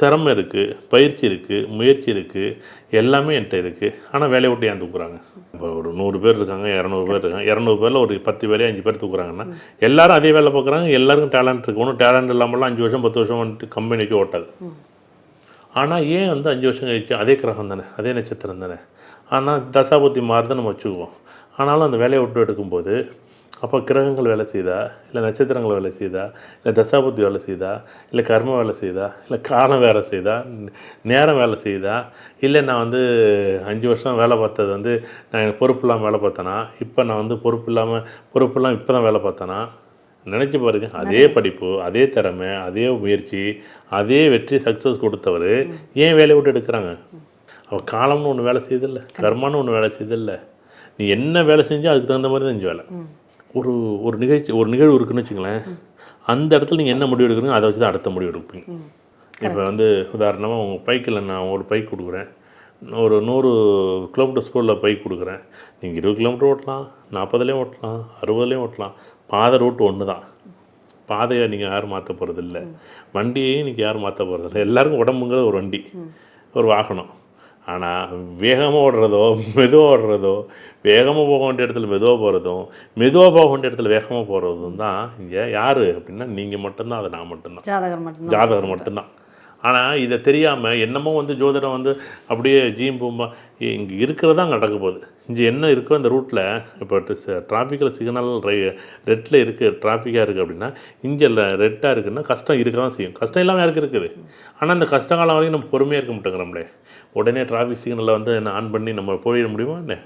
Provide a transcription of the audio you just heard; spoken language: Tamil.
திறமை இருக்குது, பயிற்சி இருக்குது, முயற்சி இருக்குது, எல்லாமே என்கிட்ட இருக்குது. ஆனால் வேலையை விட்டு ஏன் தூக்குறாங்க? இப்போ ஒரு 100 பேர் இருக்காங்க, 200 பேர் இருக்காங்க. 200 பேரில் ஒரு 10 பேர் 5 பேர் தூக்குறாங்கன்னா எல்லாரும் அதே வேலை பார்க்குறாங்க. எல்லாருக்கும் டேலண்ட் இருக்குது. ஒன்றும் டேலண்ட் இல்லாமலாம் 5 வருஷம் 10 வருஷம் வந்துட்டு கம்பெனிக்கு ஓட்டாது. ஆனால் ஏன் வந்து 5 வருஷம் கழிச்சு அதே கிரகம் தானே, அதே நட்சத்திரம் தானே. ஆனால் தசாபுத்தி மாறுதுன்னு நம்ம வச்சுக்குவோம். ஆனாலும் அந்த வேலையை விட்டு எடுக்கும்போது அப்போ கிரகங்கள் வேலை செய்தா, இல்லை நட்சத்திரங்கள் வேலை செய்தா, இல்லை தசாபுத்தி வேலை செய்தா, இல்லை கர்ம வேலை செய்தா, இல்லை காலம் வேலை செய்தா, நேரம் வேலை செய்தா, இல்லை நான் வந்து 5 வருஷம் வேலை பார்த்தது வந்து நான் எனக்கு பொறுப்பு இல்லாமல் வேலை பார்த்தேனா, இப்போ நான் வந்து பொறுப்பு இல்லாமல் இப்போ தான் வேலை பார்த்தேனா, நினச்சி பாருங்க. அதே படிப்பு, அதே திறமை, அதே முயற்சி, அதே வெற்றி சக்ஸஸ் கொடுத்தவர் ஏன் வேலையை விட்டு எடுக்கிறாங்க? அவள் காலம்னு ஒன்று வேலை செய்யுதில்ல, கர்மான்னு ஒன்று வேலை செய்யுதில்ல. நீ என்ன வேலை செஞ்சோ அதுக்கு தகுந்த மாதிரி தான் செஞ்சு வேலை. ஒரு நிகழ்வு இருக்குன்னு வச்சுங்களேன், அந்த இடத்துல நீங்கள் என்ன முடிவு எடுக்கிறீங்க அதை வச்சு தான் அடுத்த முடிவு எடுப்பீங்க. இப்போ வந்து உதாரணமாக உங்கள் பைக்கில் நான் ஒரு பைக் கொடுக்குறேன், ஒரு 100 கிலோமீட்டர் ஸ்பீடில் பைக் கொடுக்குறேன். நீங்கள் 20 கிலோமீட்டர் ஓட்டலாம், 40லேயும் ஓட்டலாம், 60லேயும் ஓட்டலாம். பாதை ரூட் ஒன்று தான். பாதையை நீங்கள் யாரும் மாற்ற போகிறதில்ல, வண்டியையும் நீங்கள் யாரும் மாற்ற போகிறதில்ல. எல்லாருக்கும் உடம்புங்கிறது ஒரு வண்டி, ஒரு வாகனம். ஆனால் வேகமாக ஓடுறதோ மெதுவாக ஓடுறதோ, வேகமாக போக வேண்டிய இடத்துல மெதுவாக போகிறதும், மெதுவாக போக வேண்டிய இடத்துல வேகமாக போகிறதும் தான் இங்கே யார் அப்படின்னா நீங்கள் மட்டும்தான். அது நான் மட்டும்தான், ஜாதகர் மட்டும்தான். ஆனால் இதை தெரியாமல் என்னமோ வந்து ஜோதிடம் வந்து அப்படியே பூம்பா இங்கே இருக்கிறதா அங்கே நடக்க போகுது. இங்கே என்ன இருக்கோ அந்த ரூட்டில் இப்போ டிராஃபிக்கில் சிக்னல் ரெட்டில் இருக்குது, டிராஃபிக்காக இருக்குது அப்படின்னா இங்கே இல்லை ரெட்டாக இருக்குன்னா கஷ்டம் இருக்க தான் செய்யும். கஷ்டம் இல்லாமல் யாருக்கு இருக்குது? ஆனால் அந்த கஷ்ட காலம் வரைக்கும் நம்ம பொறுமையாக இருக்க மாட்டேங்கிறோம்லே. உடனே டிராஃபிக் சிக்னலில் வந்து என்ன ஆன் பண்ணி நம்ம போயிட முடியுமா என்ன?